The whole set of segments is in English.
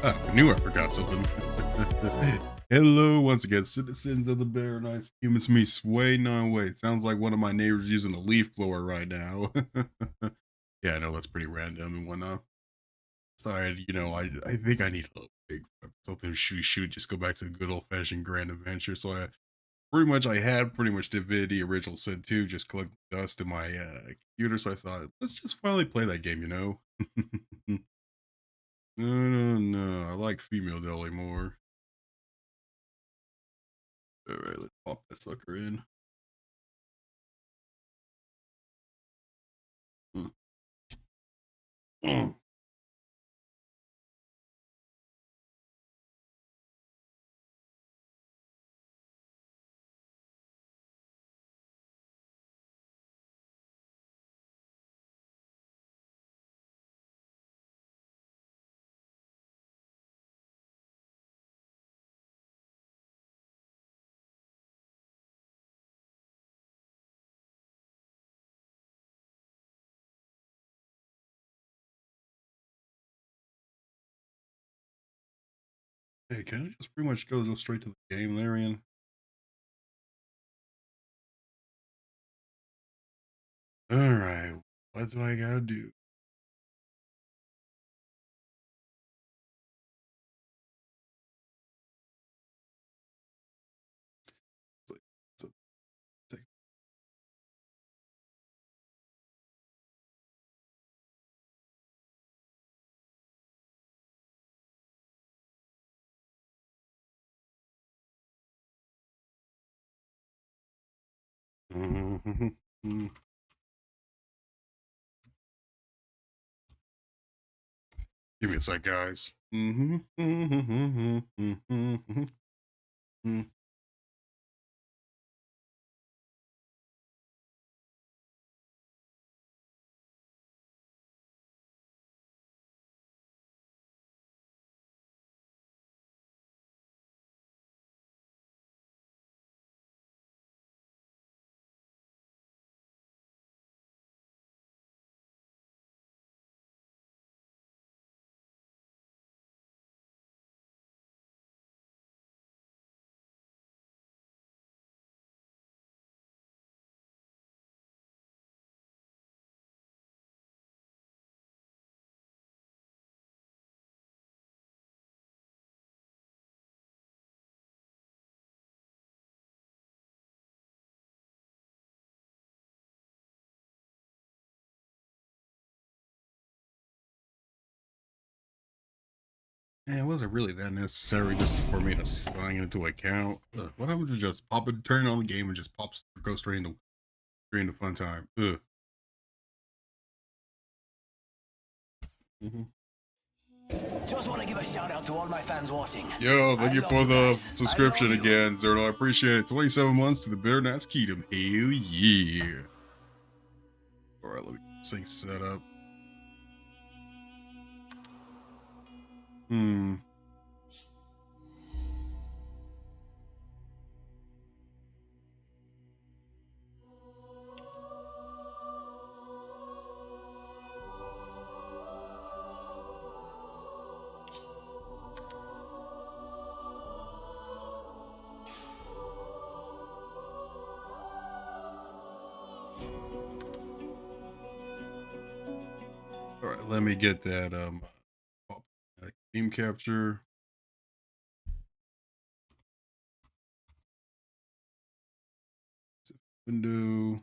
I knew I forgot something. Hello, once again, citizens of the Bear Nights. Humans, me, Sway. No, wait. Sounds like one of my neighbors using a leaf blower right now. Yeah, I know that's pretty random and whatnot. Sorry, I think I need a little big something to shoot. Just go back to the good old fashioned grand adventure. So I had pretty much Divinity Original Sin 2, just collect dust in my computer. So I thought, let's just finally play that game. No, no, no. I like female Dolly more. All right, let's pop that sucker in. Mm, mm. Hey, can I just pretty much go straight to the game, Larian? All right, what do I gotta do? It's like- it's a- Give me a sec, guys. Man, it wasn't really that necessary just for me to sign into an account. What happened to just pop it, turn on the game, and just go straight into fun time? Ugh. Mhm. Just want to give a shout out to all my fans watching. Yo, I thank you love for you the guys. I love subscription you. again, Zerno. I appreciate it. 27 months to the Bear Nats Kingdom. Hell yeah. All right, let me get this thing set up. Hmm. All right, let me get that pop- game capture window.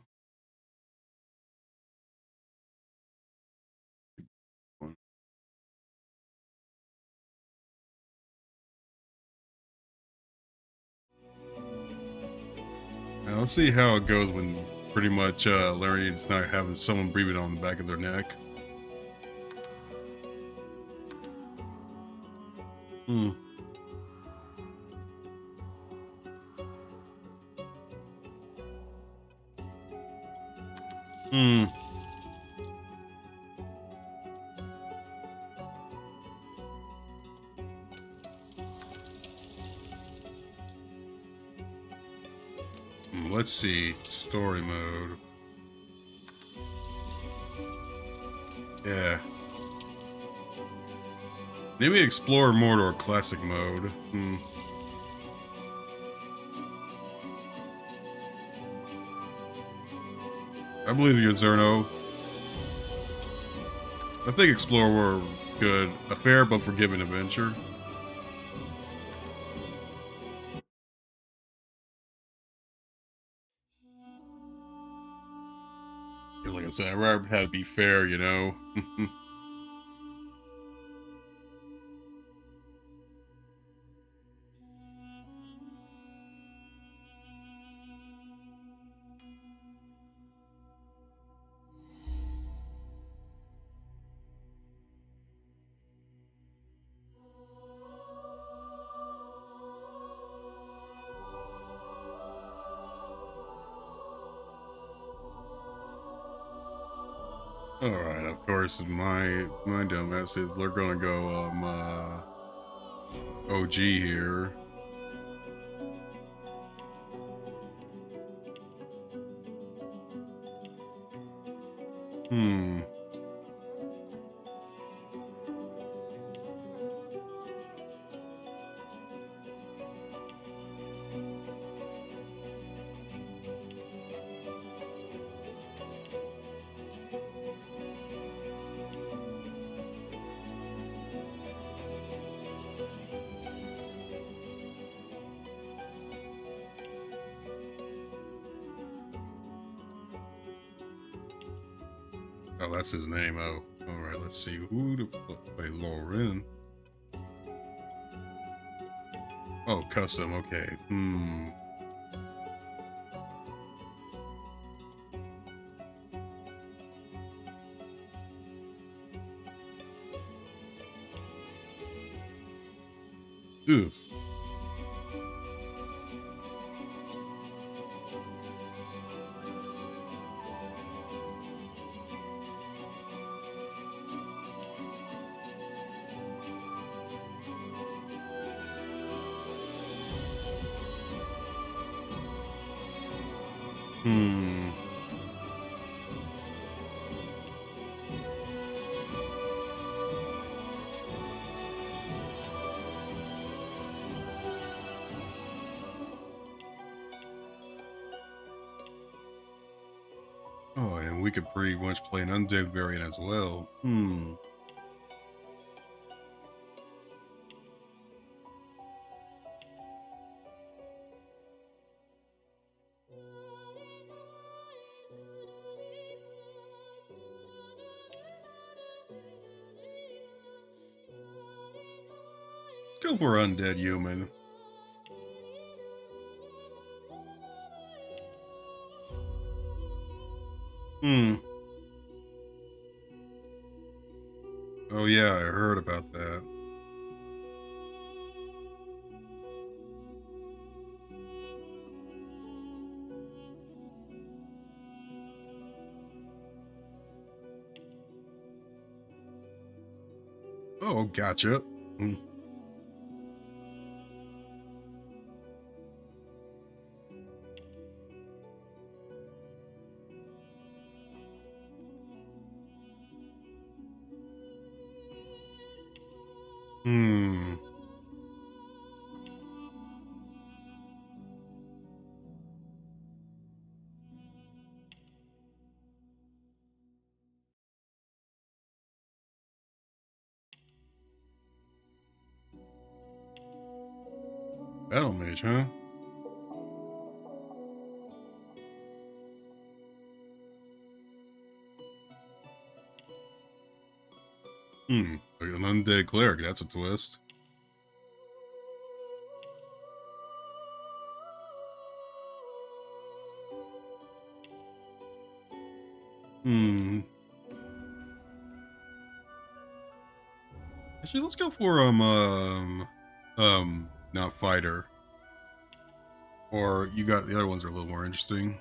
Now let's see how it goes when pretty much Larry's not having someone breathing on the back of their neck. Hmm. Hmm. Let's see. Story mode. Yeah. Maybe explore Mordor classic mode. I believe you, Zerno. I think explore were good. A fair but forgiving adventure. Yeah, like I said, I'd rather have it be fair, you know? Alright, of course, my dumbass is they're gonna go, OG here. Hmm. Oh, that's his name. Oh, alright, let's see. Who to play Lauren? Oh, custom, okay. Oof. Hmm. Oh, and we could pretty much play an undead variant as well. Let's go for undead human. Hmm. Oh yeah, I heard about that. Oh, gotcha. Hmm. Hmm. Battle mage, huh? Like an undead cleric. That's a twist. Hmm. Actually, let's go for not fighter. Or you got the other ones are a little more interesting.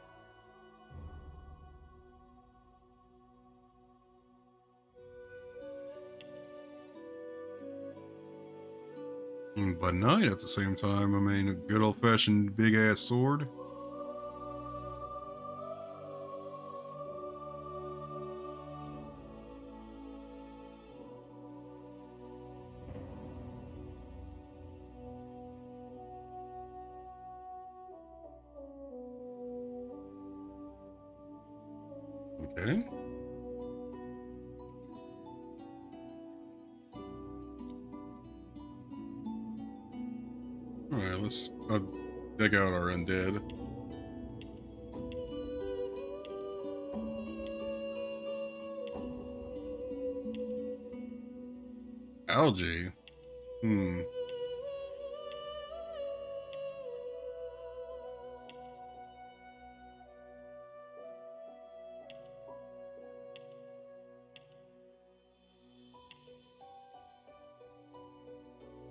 But knight at the same time. I mean, a good old fashioned big ass sword. Okay. Alright, let's dig out our undead. Algae? Hmm.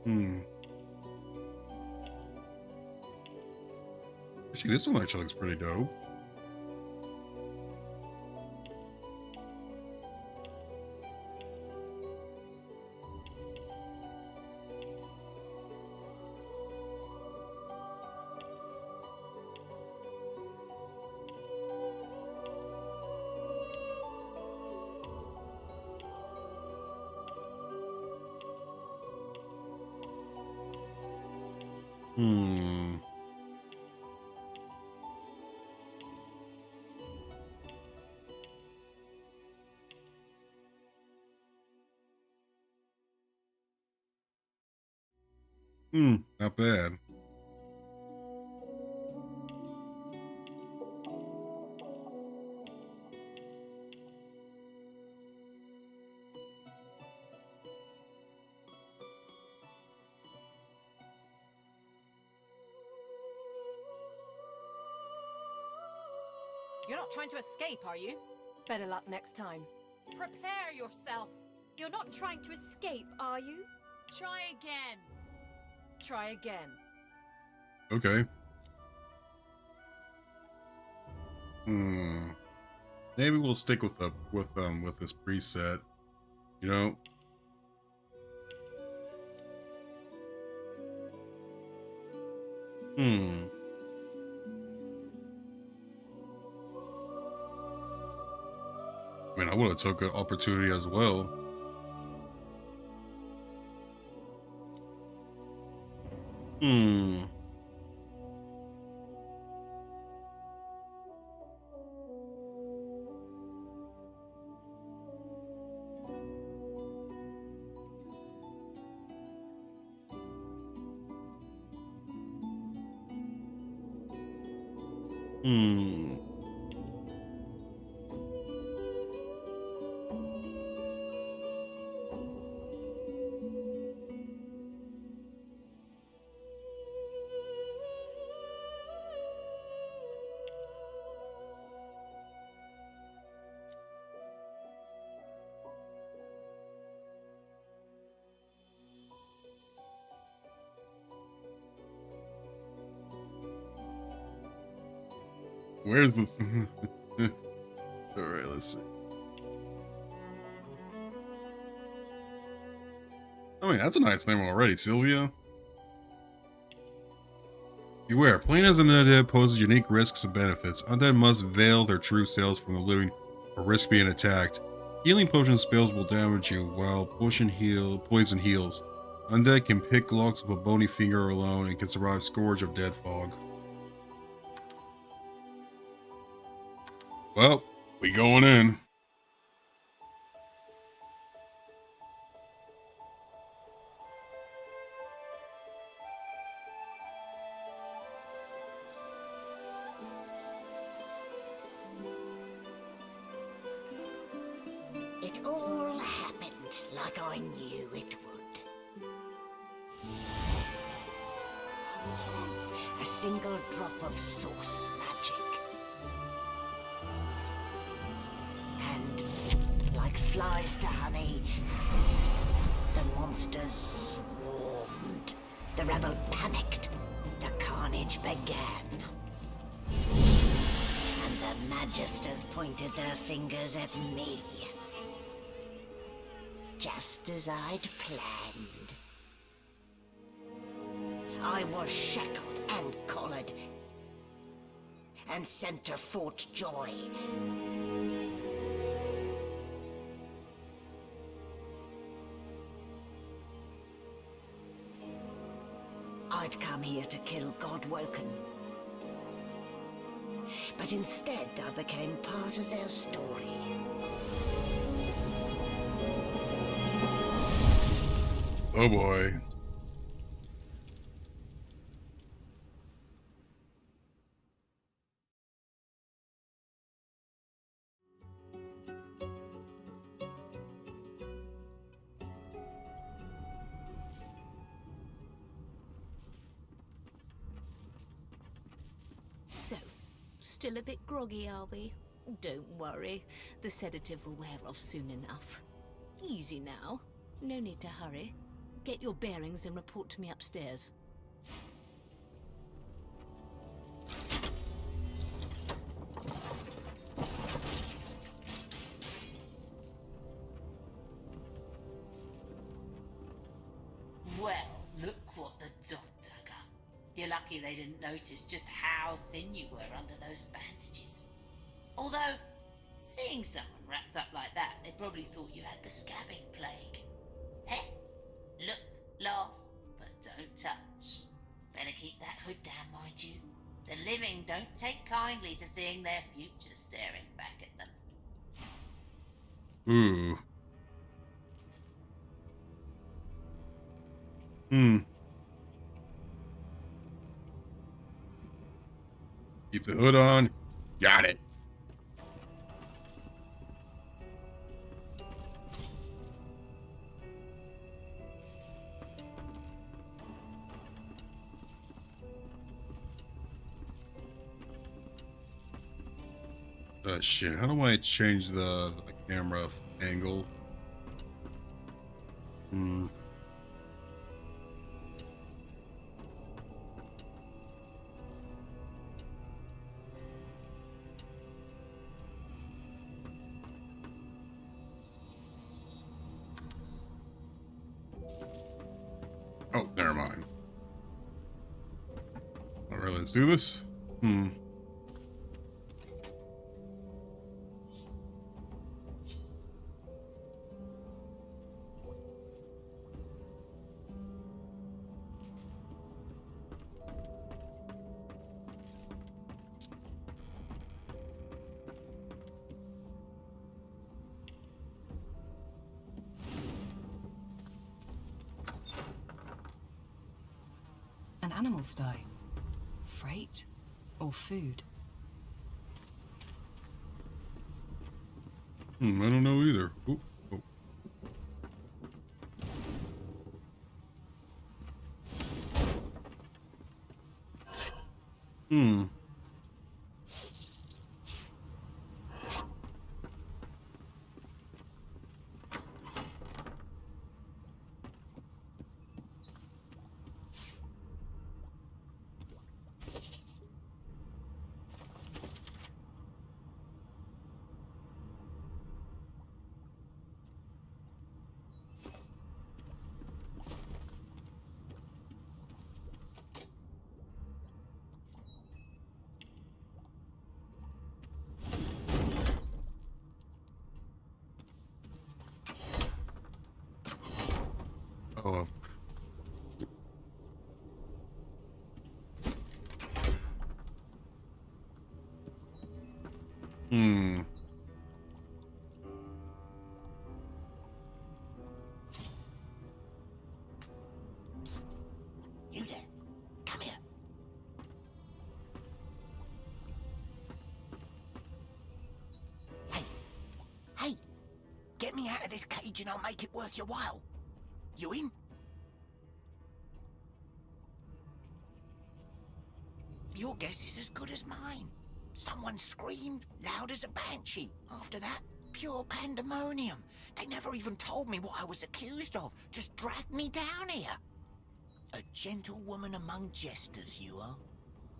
Hmm. Actually, this one actually looks pretty dope. Hmm. Hmm. Not bad. You're not trying to escape, are you? Better luck next time. Prepare yourself! You're not trying to escape, are you? Try again! Try again. Okay. Hmm. Maybe we'll stick with this preset. You know. Hmm. I mean, I would have took an opportunity as well. Hmm. Hmm. Where's this? All right, let's see. I mean, that's a nice name already, Sylvia. Beware, playing as an undead poses unique risks and benefits. Undead must veil their true selves from the living or risk being attacked. Healing potion spells will damage you, while poison heals. Undead can pick locks with a bony finger alone and can survive Scourge of Dead Fog. Well, we going in. It all happened like I knew it would. A single drop of source magic. And, like flies to honey, the monsters swarmed. The rebel panicked. The carnage began. And the magisters pointed their fingers at me. Just as I'd planned. I was shackled and collared, and sent to Fort Joy. I'd come here to kill Godwoken. But But instead, I became part of their story. Oh boy. So, still a bit groggy, are we? Don't worry, the sedative will wear off soon enough. Easy now, no need to hurry. Get your bearings and report to me upstairs. Well, look what the doctor got. You're lucky they didn't notice just how thin you were under those bandages. Although, seeing someone wrapped up like that, they probably thought you had the scabbing plague. Hey, look, laugh, but don't touch. Better keep that hood down, mind you. The living don't take kindly to seeing their future staring back at them. Ooh. Keep the hood on. Got it. Shit. How do I change the camera angle? Oh, never mind. All right, let's do this. An animal stay. Freight or food? I don't know either. Ooh, oh. Oh. You there. Come here. Hey. Get me out of this cage and I'll make it worth your while. You in? Your guess is as good as mine. Someone screamed loud as a banshee. After that, pure pandemonium. They never even told me what I was accused of. Just dragged me down here. A gentlewoman among jesters, you are.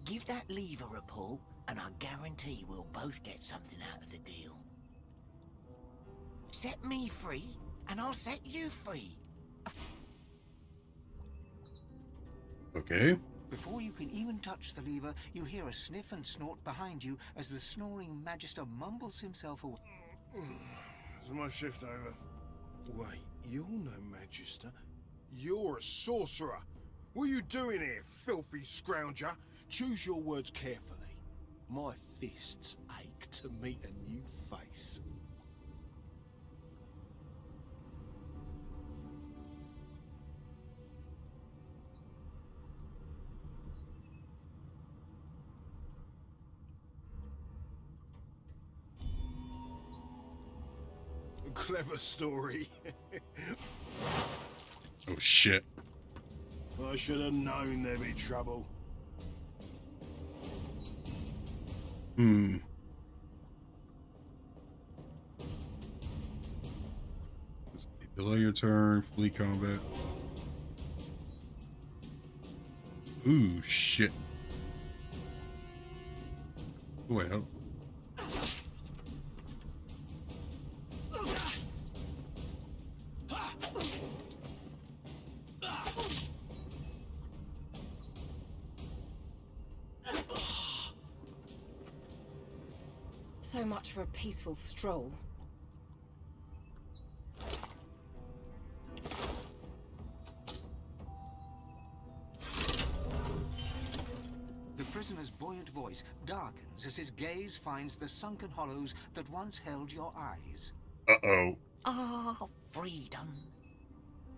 Give that lever a pull, and I guarantee we'll both get something out of the deal. Set me free, and I'll set you free. Okay. Before you can even touch the lever, you hear a sniff and snort behind you as the snoring Magister mumbles himself away. Is my shift over? Wait, you're no Magister. You're a sorcerer. What are you doing here, filthy scrounger? Choose your words carefully. My fists ache to meet a new face. Clever story. Oh shit. I should have known there'd be trouble. Hmm. Delay your turn, flee combat. Ooh, shit. Wait, oh. So much for a peaceful stroll. The prisoner's buoyant voice darkens as his gaze finds the sunken hollows that once held your eyes. Uh-oh. Ah, freedom.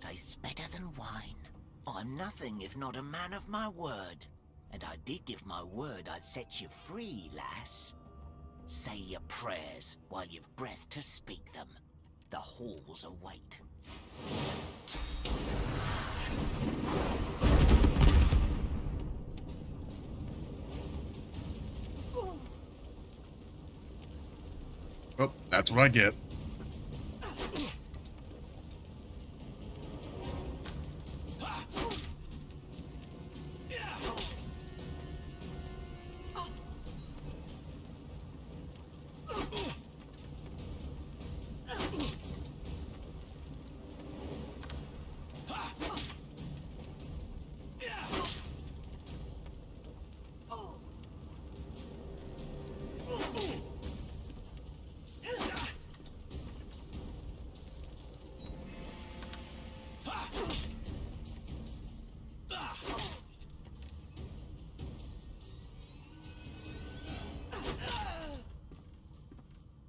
Tastes better than wine. I'm nothing if not a man of my word. And I did give my word I'd set you free, lass. Say your prayers while you've breath to speak them. The halls await. Oh, that's what I get.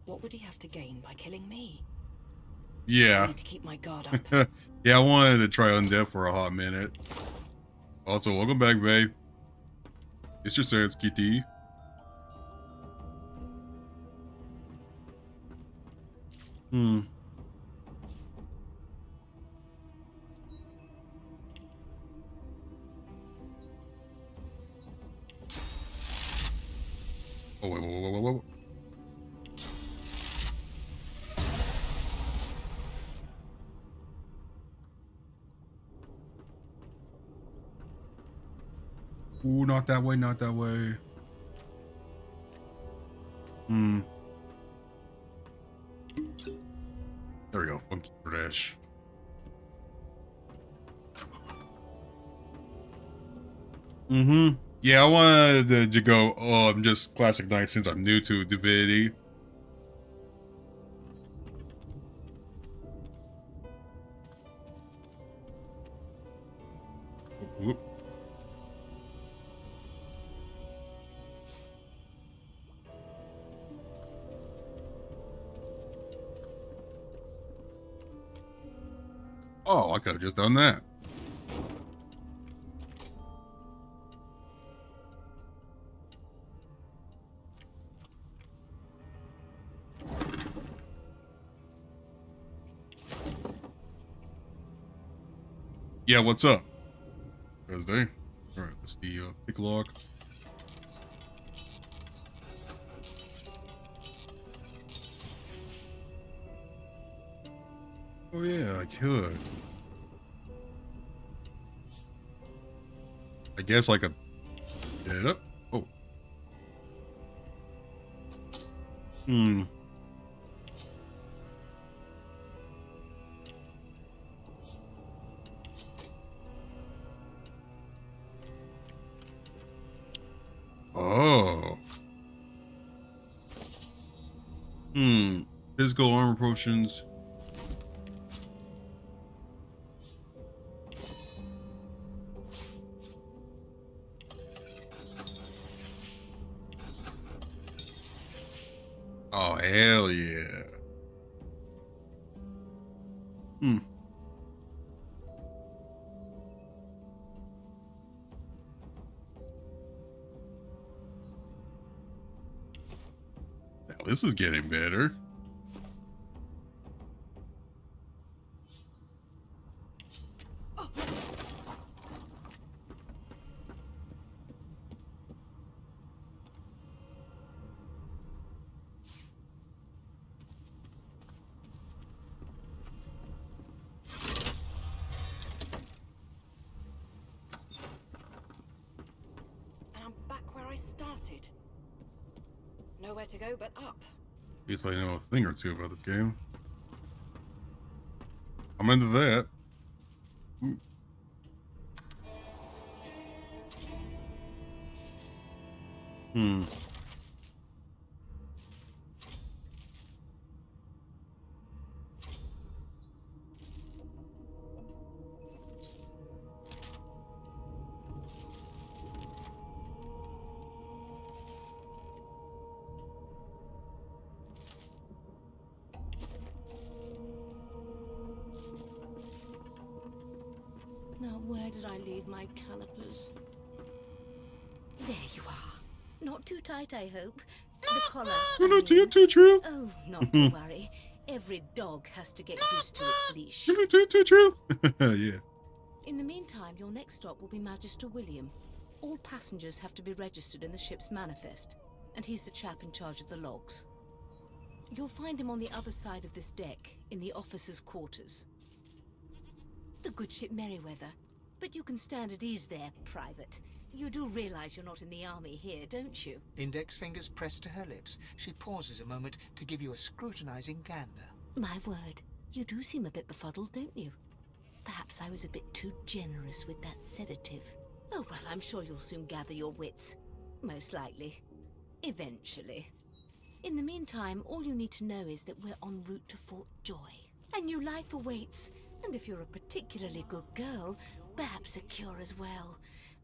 What would he have to gain by killing me? I Yeah. need to keep my guard up. Yeah, I wanted to try undead for a hot minute. Also, welcome back, Vay. It's your sense, Kitty. Hmm. Oh, wait. Ooh, not that way, not that way. Hmm. There we go, funky trash. Mm-hmm. Yeah, I wanted to go, I'm just classic knight since I'm new to Divinity. Whoop. Oh, I could have just done that. Yeah, what's up? Thursday. Alright, let's see, pick lock. Oh yeah, I could. I guess I could get it up. Oh. Hmm. Oh. Hmm. Physical armor potions. Oh, hell yeah. Hmm. Now, this is getting better. And I'm back where I started. Nowhere to go but up. At least I know a thing or two about this game. I'm into that. Ooh. Hmm. Now, where did I leave my calipers? There you are. Not too tight, I hope. The collar. You're not too true. Oh, not to worry. Every dog has to get used to its leash. You're not too true. Yeah. In the meantime, your next stop will be Magister William. All passengers have to be registered in the ship's manifest, and he's the chap in charge of the logs. You'll find him on the other side of this deck, in the officers' quarters. The good ship Merryweather. But you can stand at ease there, Private. You do realize you're not in the army here, don't you? Index fingers pressed to her lips, she pauses a moment to give you a scrutinizing gander. My word, you do seem a bit befuddled, don't you? Perhaps I was a bit too generous with that sedative. Oh, well, I'm sure you'll soon gather your wits. Most likely. Eventually. In the meantime, all you need to know is that we're en route to Fort Joy. A new life awaits, and if you're a particularly good girl, perhaps a cure as well.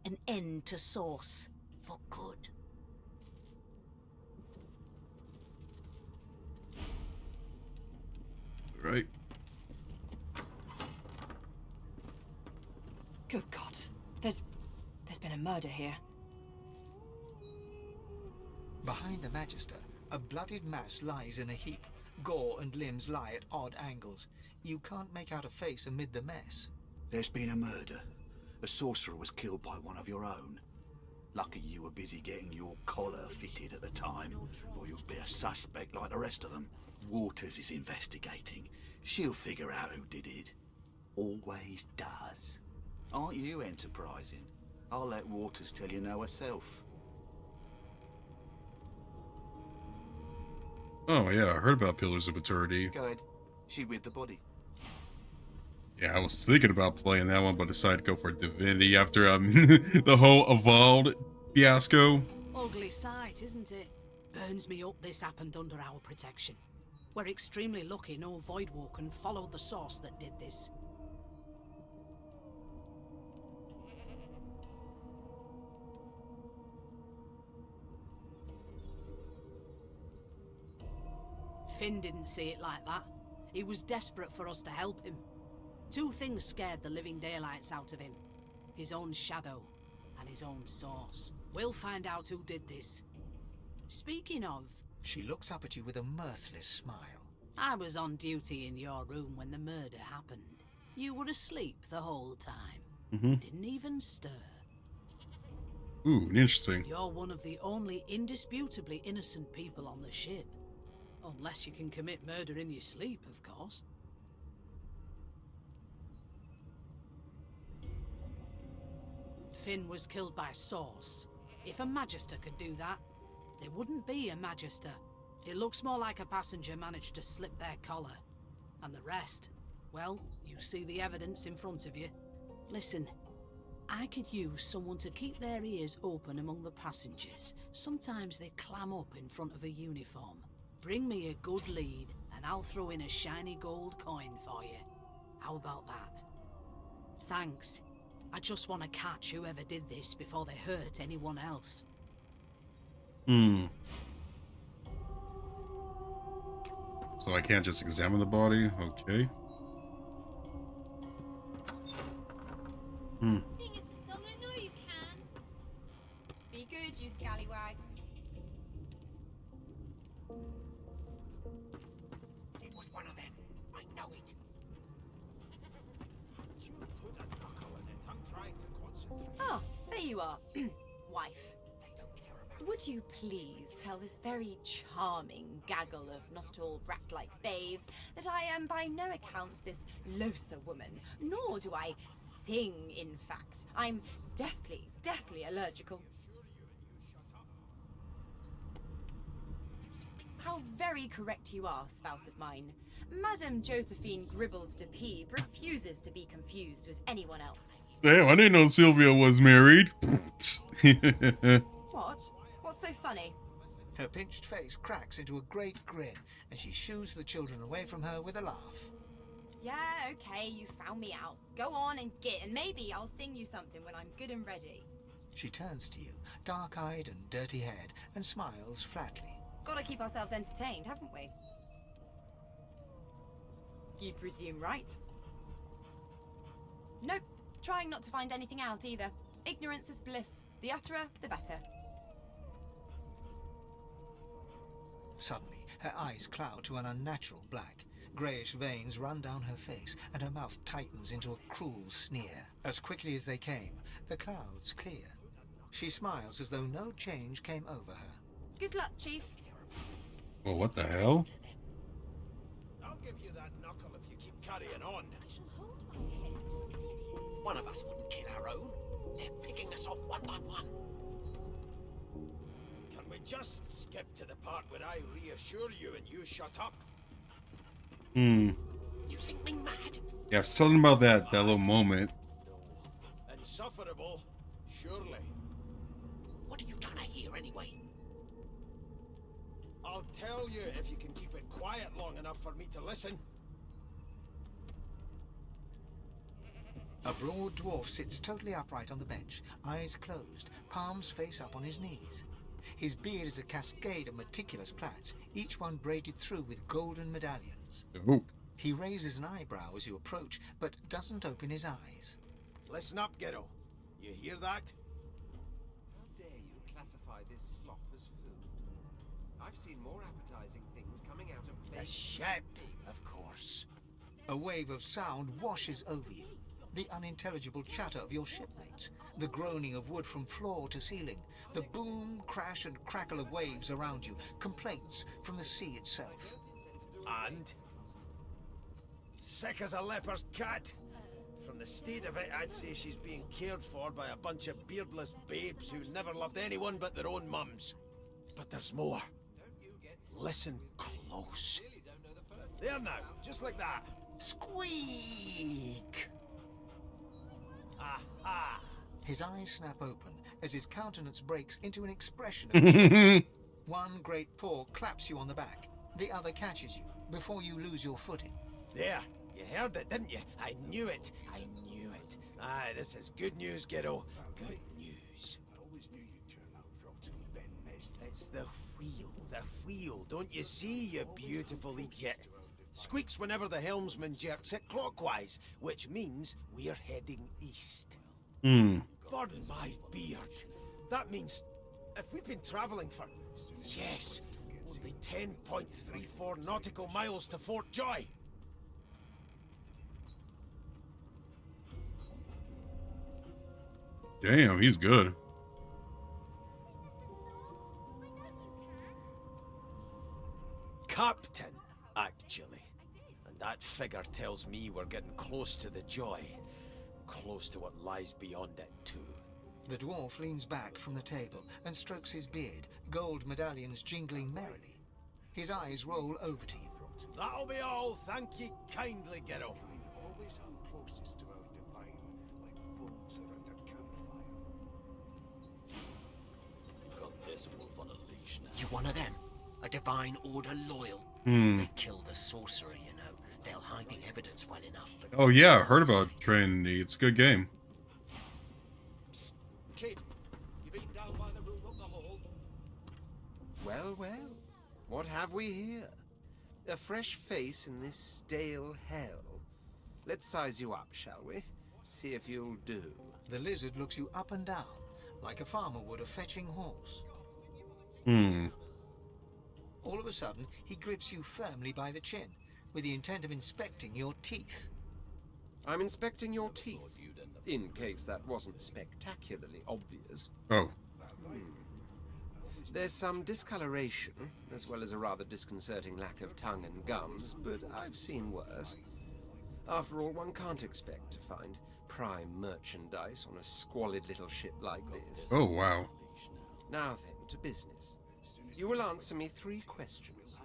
An end to Sauce. For good. Right. Good God. There's been a murder here. Behind the Magister, a bloodied mass lies in a heap. Gore and limbs lie at odd angles. You can't make out a face amid the mess. There's been a murder. A sorcerer was killed by one of your own. Lucky you were busy getting your collar fitted at the time, or you'd be a suspect like the rest of them. Waters is investigating. She'll figure out who did it. Always does. Aren't you enterprising? I'll let Waters tell you no herself. Oh yeah, I heard about Pillars of Eternity. Go ahead. She with the body. Yeah, I was thinking about playing that one, but decided to go for Divinity after the whole Evolved fiasco. Ugly sight, isn't it? Burns me up this happened under our protection. We're extremely lucky no Voidwalker followed the source that did this. Finn didn't see it like that. He was desperate for us to help him. Two things scared the living daylights out of him. His own shadow and his own source. We'll find out who did this. Speaking of... She looks up at you with a mirthless smile. I was on duty in your room when the murder happened. You were asleep the whole time. Didn't even stir. Ooh, interesting. You're one of the only indisputably innocent people on the ship. Unless you can commit murder in your sleep, of course. Finn was killed by Source. If a Magister could do that, there wouldn't be a Magister. It looks more like a passenger managed to slip their collar. And the rest, well, you see the evidence in front of you. Listen, I could use someone to keep their ears open among the passengers. Sometimes they clam up in front of a uniform. Bring me a good lead, and I'll throw in a shiny gold coin for you. How about that? Thanks. I just want to catch whoever did this before they hurt anyone else. So I can't just examine the body? Okay. Hmm. Sing us a song, I know you can. Be good, you scallywags. It was one of them. I know it. You put a knuckle in it. I'm trying to concentrate. Ah, there you are, wife. Would you please tell this very charming gaggle of not-at-all brat-like babes that I am by no accounts this Losa woman, nor do I sing, in fact. I'm deathly allergical. How very correct you are, spouse of mine. Madame Josephine Gribbles de Peeb refuses to be confused with anyone else. Damn, I didn't know Sylvia was married. What? What's so funny? Her pinched face cracks into a great grin, and she shoos the children away from her with a laugh. Yeah, okay, you found me out. Go on and git, and maybe I'll sing you something when I'm good and ready. She turns to you, dark-eyed and dirty-haired, and smiles flatly. Gotta keep ourselves entertained, haven't we? You'd presume right. Nope, trying not to find anything out either. Ignorance is bliss. The utterer, the better. Suddenly, her eyes cloud to an unnatural black. Greyish veins run down her face, and her mouth tightens into a cruel sneer. As quickly as they came, the clouds clear. She smiles as though no change came over her. Good luck, Chief. Well, what the hell? I'll give you that knuckle if you keep carrying on. One of us wouldn't kill our own. They're picking us off one by one. Can we just skip to the part where I reassure you and you shut up? Hmm. You think me mad? Yeah, something about that little moment. Insufferable, surely. What are you trying to hear anyway? I'll tell you if you can keep it quiet long enough for me to listen. A broad dwarf sits totally upright on the bench, eyes closed, palms face up on his knees. His beard is a cascade of meticulous plaits, each one braided through with golden medallions. Ooh. He raises an eyebrow as you approach, but doesn't open his eyes. Listen up, kiddo. You hear that? How dare you classify this slop as food? I've seen more appetizing things coming out of The ship, of course. A wave of sound washes over you. The unintelligible chatter of your shipmates, the groaning of wood from floor to ceiling, the boom, crash and crackle of waves around you, complaints from the sea itself. And? Sick as a leper's cat. From the state of it, I'd say she's being cared for by a bunch of beardless babes who never loved anyone but their own mums. But there's more. Listen close. There now, just like that. Squeak! Aha! His eyes snap open as his countenance breaks into an expression of joy. One great paw claps you on the back. The other catches you before you lose your footing. There, you heard it, didn't you? I knew it. I knew it. Aye, this is good news, kiddo. Good news. I always knew you'd turn out rotten, Ben Mest. It's the wheel. The wheel. Don't you see, you beautiful idiot? Squeaks whenever the helmsman jerks it clockwise, which means we're heading east. Pardon my beard. That means if we've been travelling for, yes, only 10.34 nautical miles to Fort Joy. Damn, he's good. Captain, actually. And that figure tells me we're getting close to the Joy. Close to what lies beyond it, too. The dwarf leans back from the table and strokes his beard, gold medallions jingling merrily. His eyes roll over to you. That'll be all. Thank ye kindly, kiddo. Always hung closest to our divine, like wolves around a campfire. Got this wolf on a leash now. You one of them? A divine order loyal? Hmm. They killed a sorcerer, you know. They'll hide the evidence well enough, but... Oh yeah, I heard about Trinity. It's a good game. Kid, you been down by the room up the hall? Well, well. What have we here? A fresh face in this stale hell. Let's size you up, shall we? See if you'll do. The lizard looks you up and down, like a farmer would a fetching horse. All of a sudden, he grips you firmly by the chin, with the intent of inspecting your teeth. I'm inspecting your teeth, in case that wasn't spectacularly obvious. Oh. There's some discoloration, as well as a rather disconcerting lack of tongue and gums, but I've seen worse. After all, one can't expect to find prime merchandise on a squalid little ship like this. Oh, wow. Now then, to business. You will answer me 3 questions.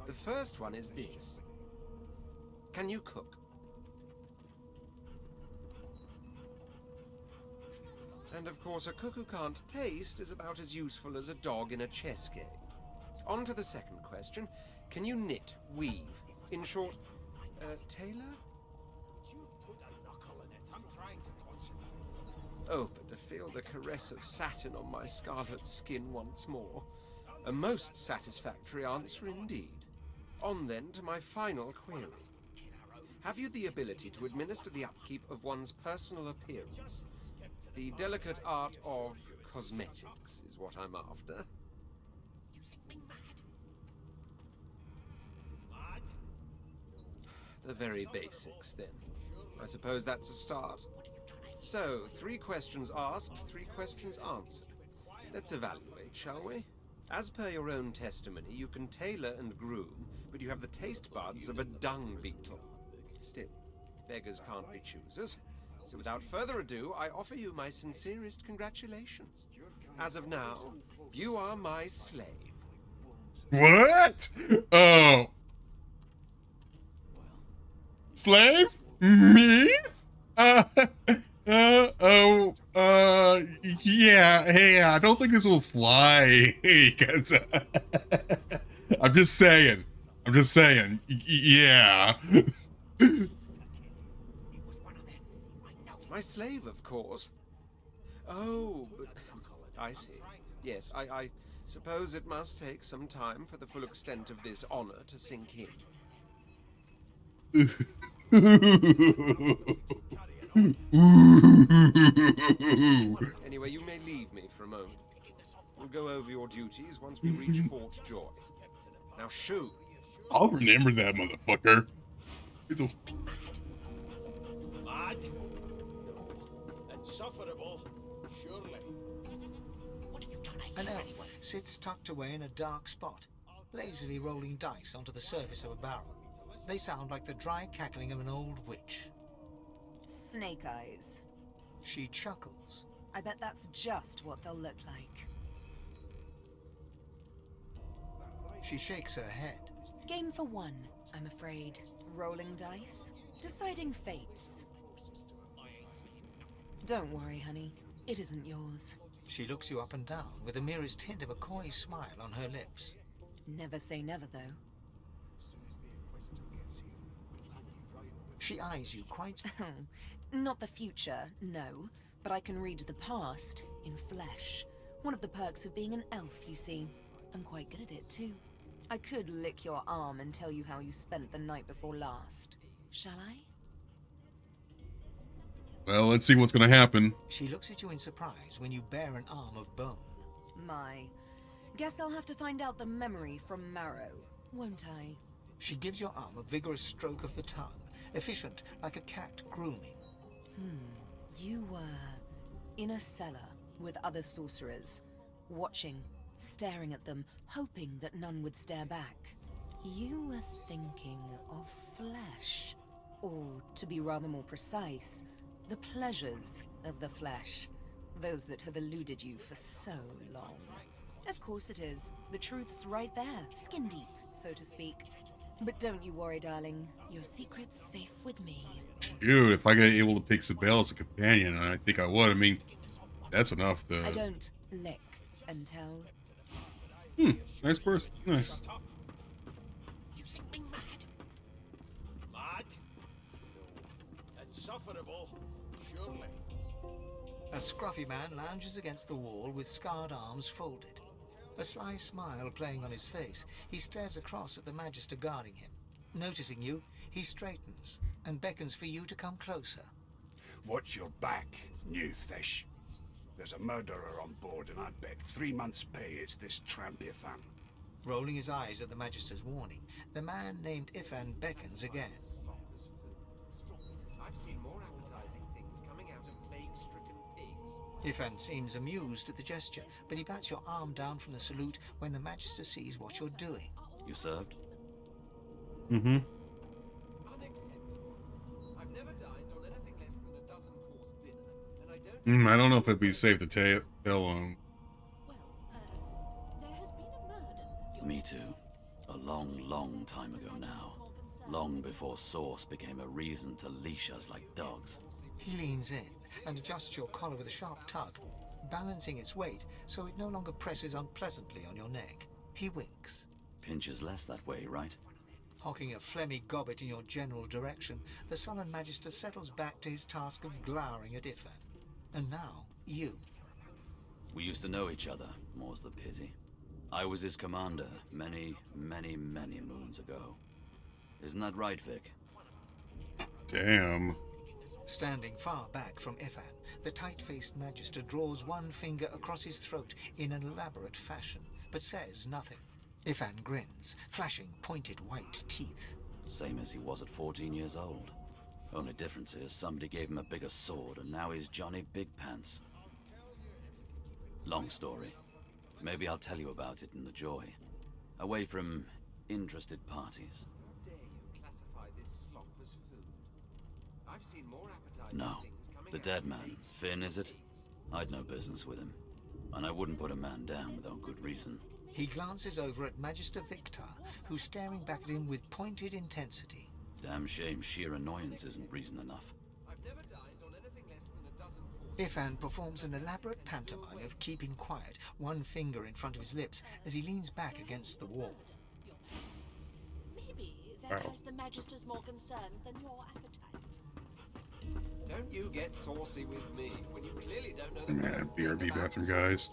The first one is this. Can you cook? And of course, a cook who can't taste is about as useful as a dog in a chess game. On to the second question. Can you knit, weave? In short, tailor? Oh, but to feel the caress of satin on my scarlet skin once more. A most satisfactory answer indeed. On then to my final query. Have you the ability to administer the upkeep of one's personal appearance? The delicate art of cosmetics is what I'm after. The very basics, then. I suppose that's a start. So, 3 questions asked, 3 questions answered. Let's evaluate, shall we? As per your own testimony, you can tailor and groom, but you have the taste buds of a dung beetle. Still, beggars can't be choosers. So without further ado, I offer you my sincerest congratulations. As of now, you are my slave. What? Oh. Slave? Me? Yeah, hey, I don't think this will fly. I'm just saying. Yeah. My slave, of course. Oh, but I see. Yes, I suppose it must take some time for the full extent of this honor to sink in. Anyway, you may leave me for a moment. We'll go over your duties once we reach Fort Joy. Now shoo! I'll remember that motherfucker. It's a... Mad? Insufferable, surely. An elf sits tucked away in a dark spot, lazily rolling dice onto the surface of a barrel. They sound like the dry cackling of an old witch. Snake eyes. She chuckles. I bet that's just what they'll look like. She shakes her head. Game for 1, I'm afraid. Rolling dice. Deciding fates. Don't worry, honey. It isn't yours. She looks you up and down with the merest hint of a coy smile on her lips. Never say never, though. She eyes you quite... Not the future, no. But I can read the past in flesh. One of the perks of being an elf, you see. I'm quite good at it, too. I could lick your arm and tell you how you spent the night before last. Shall I? Well, let's see what's gonna happen. She looks at you in surprise when you bare an arm of bone. My. Guess I'll have to find out the memory from Marrow, won't I? She gives your arm a vigorous stroke of the tongue, efficient like a cat grooming. You were in a cellar with other sorcerers, watching, staring at them, hoping that none would stare back. You were thinking of flesh. Or, to be rather more precise, the pleasures of the flesh. Those that have eluded you for so long. Of course it is. The truth's right there, skin deep, so to speak. But don't you worry, darling. Your secret's safe with me. Dude, if I got able to pick Sabelle as a companion, and I think I would, I mean, that's enough to... I don't lick and tell. Nice person. Nice. Mad? Insufferable, surely. A scruffy man lounges against the wall with scarred arms folded. A sly smile playing on his face, he stares across at the Magister guarding him. Noticing you, he straightens and beckons for you to come closer. Watch your back, new fish. There's a murderer on board, and I'd bet 3 months' pay it's this tramp Ifan. Rolling his eyes at the Magister's warning, the man named Ifan beckons again. I've seen more appetizing things coming out of plague-stricken pigs. Ifan seems amused at the gesture, but he bats your arm down from the salute when the Magister sees what you're doing. You served? Mm-hmm. Unacceptable. I've never dined on anything less than a dozen-course dinner, and I don't... I don't know if it'd be safe to tell Me too. A long, long time ago now. Long before Source became a reason to leash us like dogs. He leans in and adjusts your collar with a sharp tug, balancing its weight so it no longer presses unpleasantly on your neck. He winks. Pinches less that way, right? Hocking a phlegmy gobbet in your general direction, the sullen Magister settles back to his task of glowering at Ifan. And now, you. We used to know each other, more's the pity. I was his commander many, many, many moons ago. Isn't that right, Vic? Damn. Standing far back from Ifan, the tight-faced Magister draws one finger across his throat in an elaborate fashion, but says nothing. Ifan grins, flashing pointed white teeth. Same as he was at 14 years old. Only difference is somebody gave him a bigger sword and now he's Johnny Big Pants. Long story. Maybe I'll tell you about it in the Joy. Away from interested parties. How dare you classify this slop as food? I've seen more appetizing No. things coming The out dead of man. pigs. Finn, is it? I'd no business with him. And I wouldn't put a man down without good reason. He glances over at Magister Victor, who's staring back at him with pointed intensity. Damn shame sheer annoyance isn't reason enough. I've never dined on anything less than a dozen courses. Ifan performs an elaborate pantomime of keeping quiet, one finger in front of his lips as he leans back against the wall. Maybe that has the Magister's more concerned than your appetite. Don't you get saucy with me when you clearly don't know the Man, first thing BRB about bathroom, guys.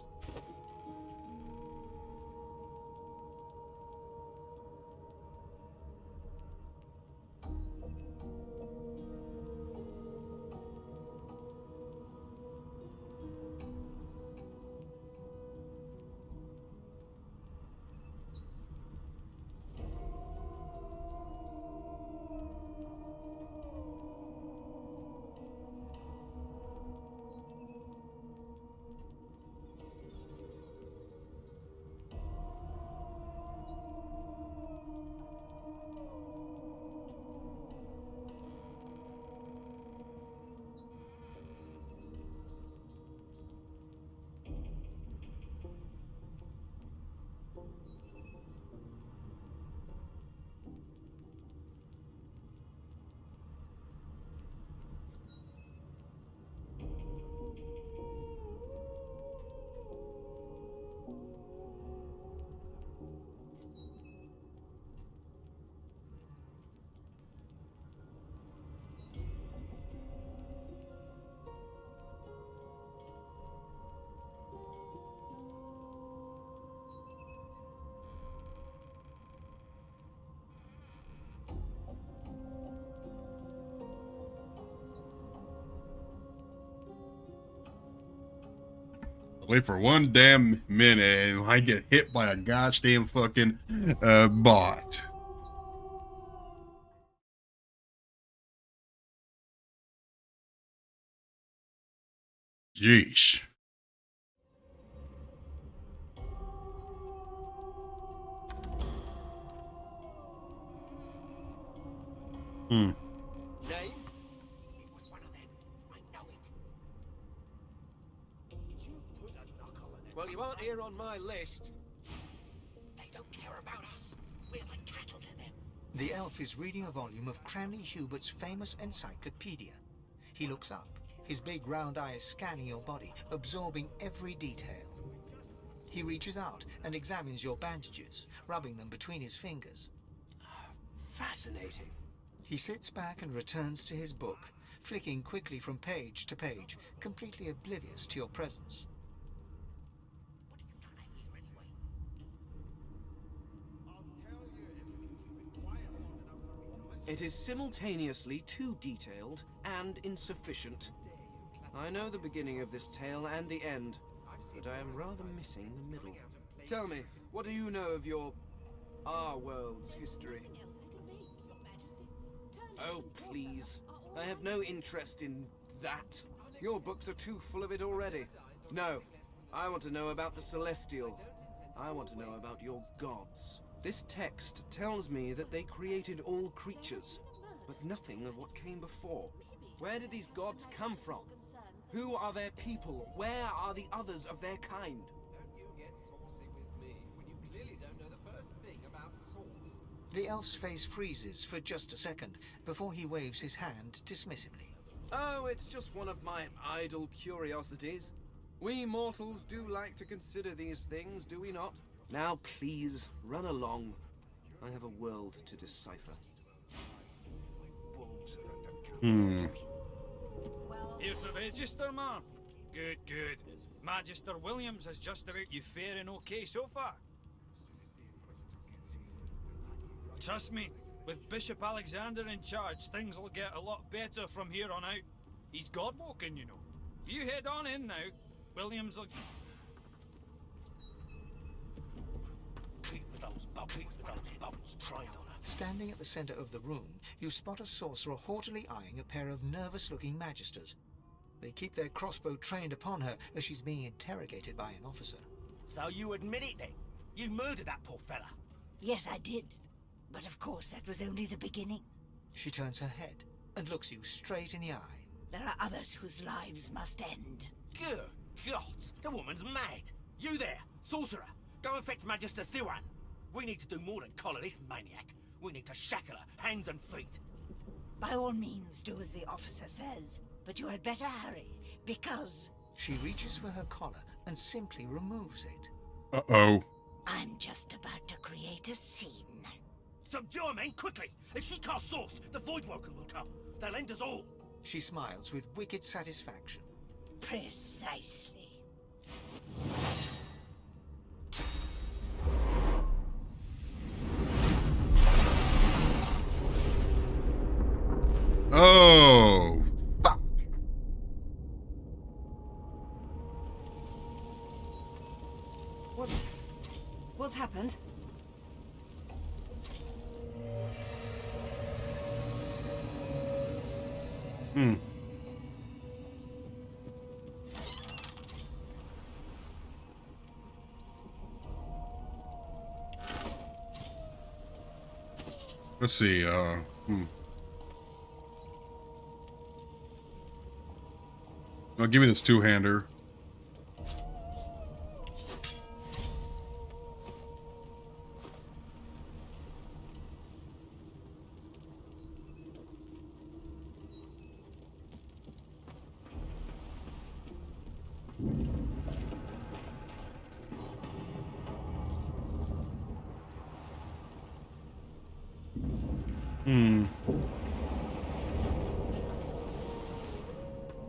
Wait for one damn minute and I get hit by a goddamn fucking bot. Jeesh. Name? It was one of them. I know it. Did you put a knuckle in it? Well, you aren't here on my list. They don't care about us. We're like cattle to them. The elf is reading a volume of Cranley Hubert's famous encyclopedia. He looks up, his big round eyes scanning your body, absorbing every detail. He reaches out and examines your bandages, rubbing them between his fingers. Fascinating. He sits back and returns to his book, flicking quickly from page to page, completely oblivious to your presence. What are you trying to hear anyway? I'll tell you if you can keep it quiet long enough for It is simultaneously too detailed and insufficient. I know the beginning of this tale and the end, but I am rather missing the middle. Tell me, what do you know of our world's history? Oh, please. I have no interest in that. Your books are too full of it already. No, I want to know about the Celestial. I want to know about your gods. This text tells me that they created all creatures, but nothing of what came before. Where did these gods come from? Who are their people? Where are the others of their kind? The elf's face freezes for just a second before he waves his hand dismissively. Oh, it's just one of my idle curiosities. We mortals do like to consider these things, do we not? Now please, run along. I have a world to decipher. Here's the register, man. Good, good. Magister Williams has just about you fair and okay so far. Trust me, with Bishop Alexander in charge, things will get a lot better from here on out. He's God-woken, you know. You head on in now. Williams will... Keep with those bolts trained on her. Standing at the center of the room, you spot a sorcerer haughtily eyeing a pair of nervous-looking magisters. They keep their crossbow trained upon her as she's being interrogated by an officer. So you admit it then? You murdered that poor fella? Yes, I did. But of course, that was only the beginning. She turns her head and looks you straight in the eye. There are others whose lives must end. Good God, the woman's mad. You there, sorcerer, go and fetch Magister Siwan. We need to do more than collar this maniac. We need to shackle her, hands and feet. By all means, do as the officer says. But you had better hurry, because... She reaches for her collar and simply removes it. Uh-oh. I'm just about to create a scene. Subdue her, men, quickly! If she casts Source, the Voidwoken will come. They'll end us all. She smiles with wicked satisfaction. Precisely. Oh, fuck. What's happened? Let's see, I'll give me this two-hander.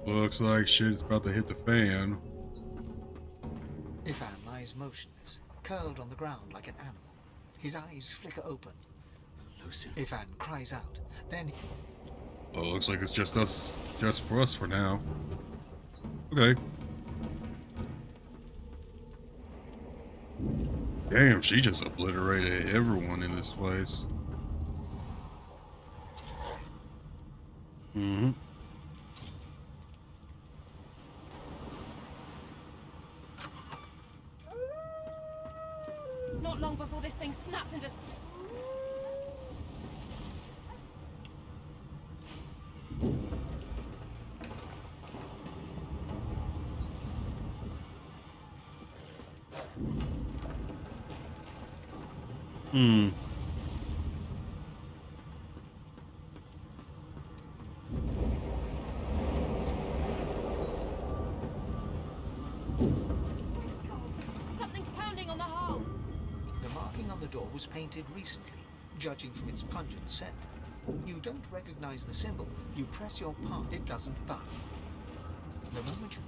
Looks like shit's about to hit the fan. Ifan lies motionless, curled on the ground like an animal. His eyes flicker open. Lucian. Ifan cries out, then... Oh, looks like it's just for us for now. Okay. Damn, she just obliterated everyone in this place. Mm-hmm. Not long before this thing snaps and just... Something's pounding on the hull. The marking on the door was painted recently, judging from its pungent scent. You don't recognize the symbol. You press your palm. It doesn't budge. The moment you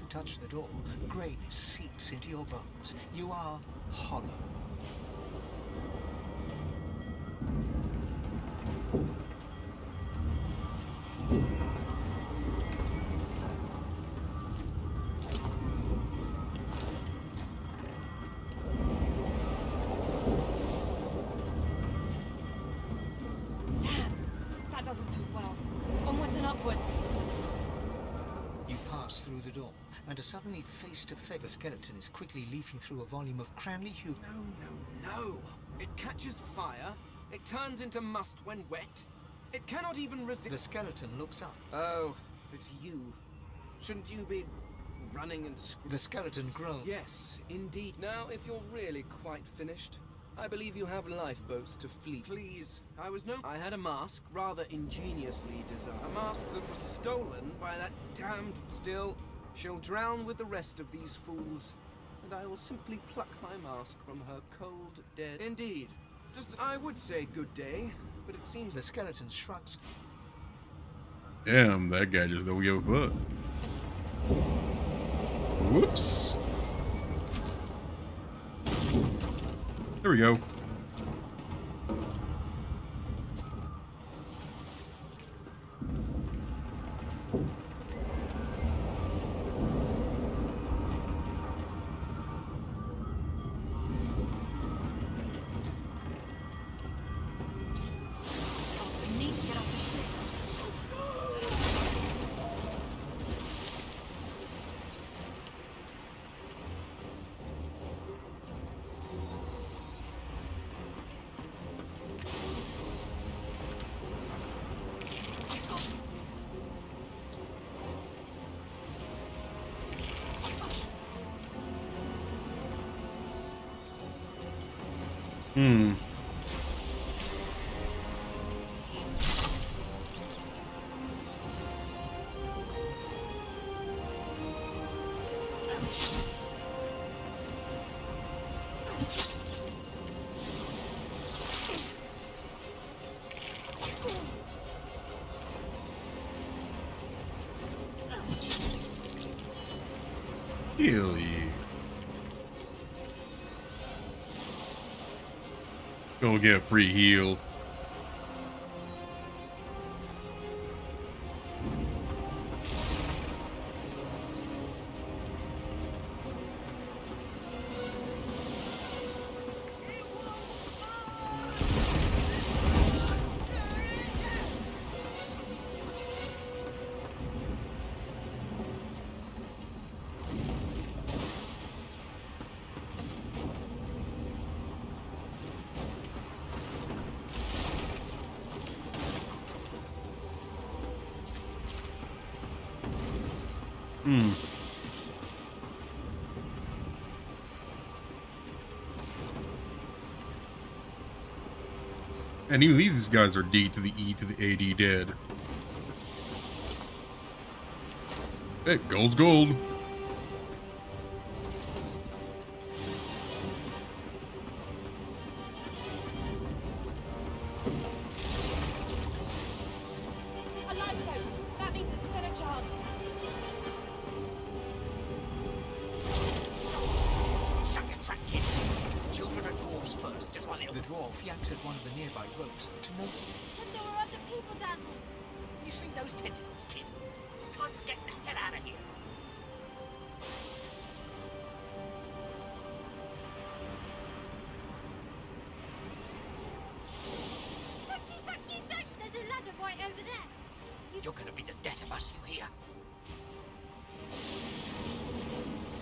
touch the door, grayness seeps into your bones. You are hollow. upwards. You pass through the door and are suddenly face to face. The skeleton is quickly leafing through a volume of Cranley Hugh. No. It catches fire. It turns into must when wet. It cannot even resist. The skeleton looks up. Oh, it's you. Shouldn't you be running and The skeleton groans. Yes, indeed. Now, if you're really quite finished, I believe you have lifeboats to flee. Please, I had a mask, rather ingeniously designed. A mask that was stolen by that damned... Still, she'll drown with the rest of these fools, and I will simply pluck my mask from her cold, dead... Indeed. I would say good day, but it seems... The skeleton shrugs. Damn, that guy just don't give a fuck. Whoops. There we go. Hell yeah. Go get a free heal. And even these guys are D to the E to the AD dead. Hey, gold's gold. A lifeboat! That means there's still a chance. Shut your trap, kid. Children and dwarves first, just like The dwarf yanks at one of the nearby ropes to no... Said there were other people down there. You see those tentacles, kid? It's time for getting the hell out of here. Thank you. There's a ladder right over there. You're gonna be the death of us, you hear?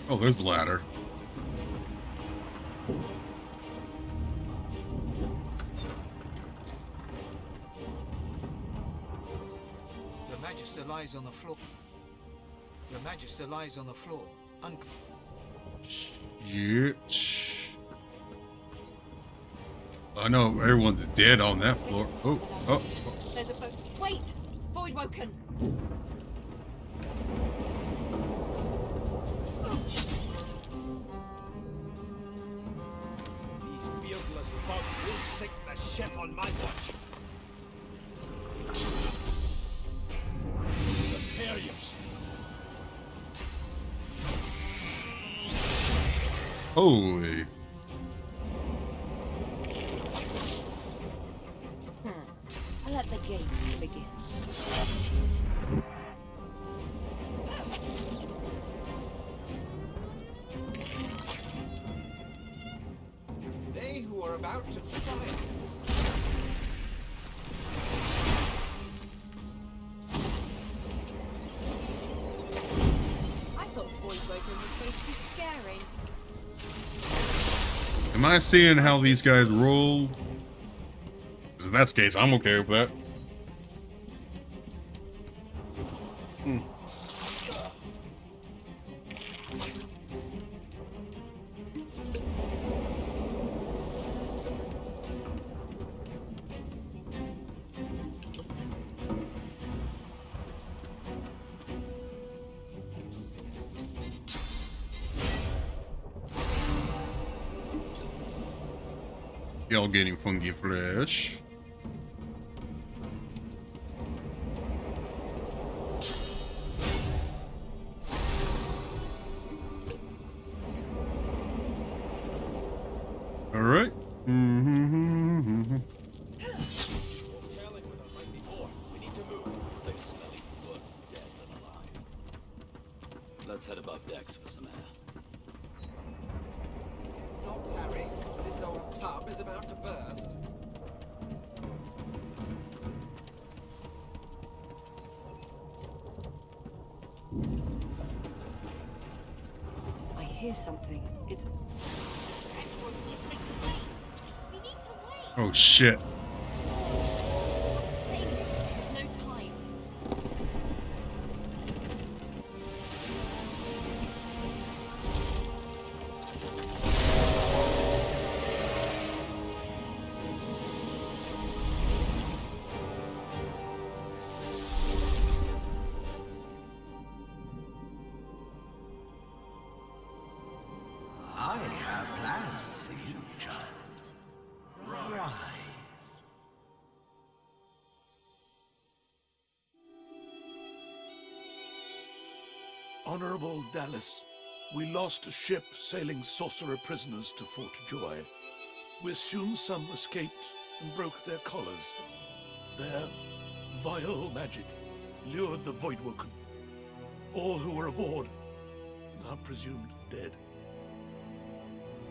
Oh, there's the ladder. The Magister lies on the floor. The Magister lies on the floor. Shit. I know everyone's dead on that floor. Oh. There's a boat. Wait! Void Woken! These beardless bugs will sink the ship on my watch. Prepare yourself. Holy. Let the games begin. They who are about to try us. Harry. Am I seeing how these guys roll? 'Cause if that's the case, I'm okay with that. Hmm. Y'all getting funky flesh. All right. Mm-hmm. Let's head above decks for some air. Stop, Harry. This old tub is about to burst. I hear something. It's... Oh shit. There's no time. I have plans for you, child. Rise. Honorable Dallas, we lost a ship sailing sorcerer prisoners to Fort Joy. We assume some escaped and broke their collars. Their vile magic lured the Voidwoken. All who were aboard are presumed dead.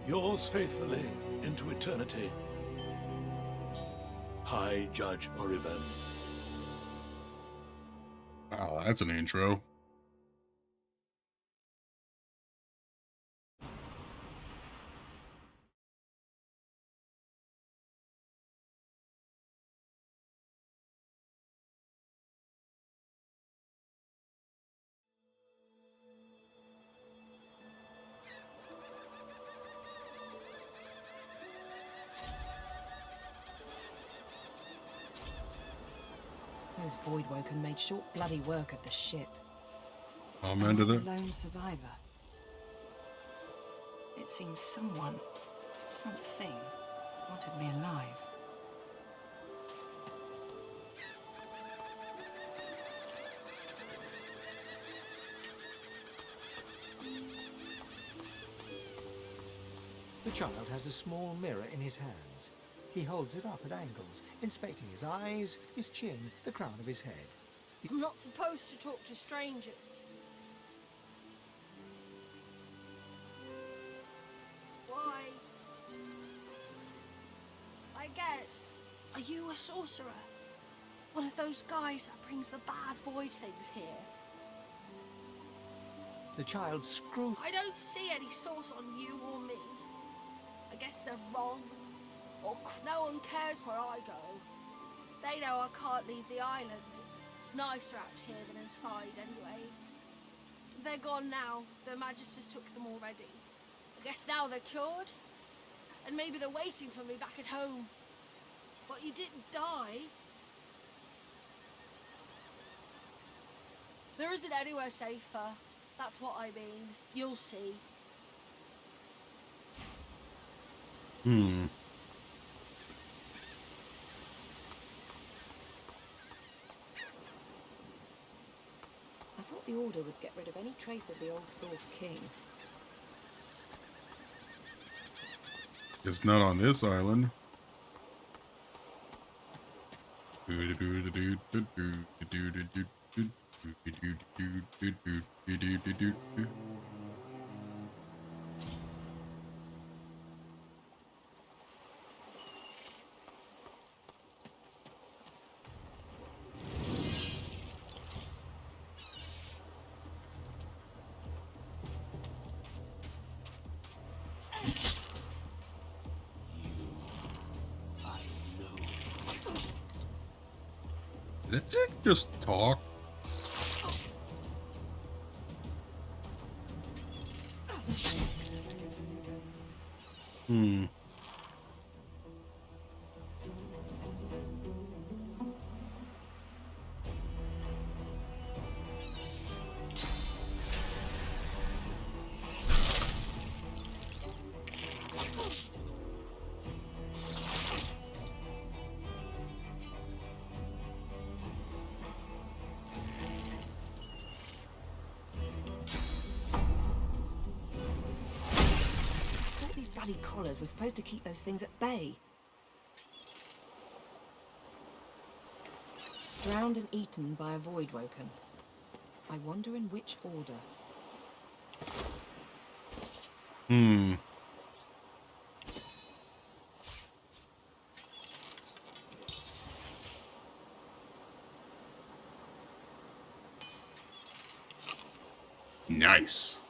Yours faithfully into eternity, High Judge Orivan. Oh, that's an intro. Those Voidwoken made short bloody work of the ship. Amen to I'm that. the lone survivor. It seems someone, something, wanted me alive. The child has a small mirror in his hands. He holds it up at angles, inspecting his eyes, his chin, the crown of his head. I'm not supposed to talk to strangers. Why? I guess. Are you a sorcerer? One of those guys that brings the bad void things here? The child screws. I don't see any source on you or me. I guess they're wrong. Or no one cares where I go. They know I can't leave the island. It's nicer out here than inside anyway. They're gone now. Their magisters took them already. I guess now they're cured. And maybe they're waiting for me back at home. But you didn't die. There isn't anywhere safer. That's what I mean. You'll see. I thought the Order would get rid of any trace of the old Source King. It's not on this island. just talk? Hmm. These bloody collars were supposed to keep those things at bay. Drowned and eaten by a void woken. I wonder in which order. Hmm. Nice.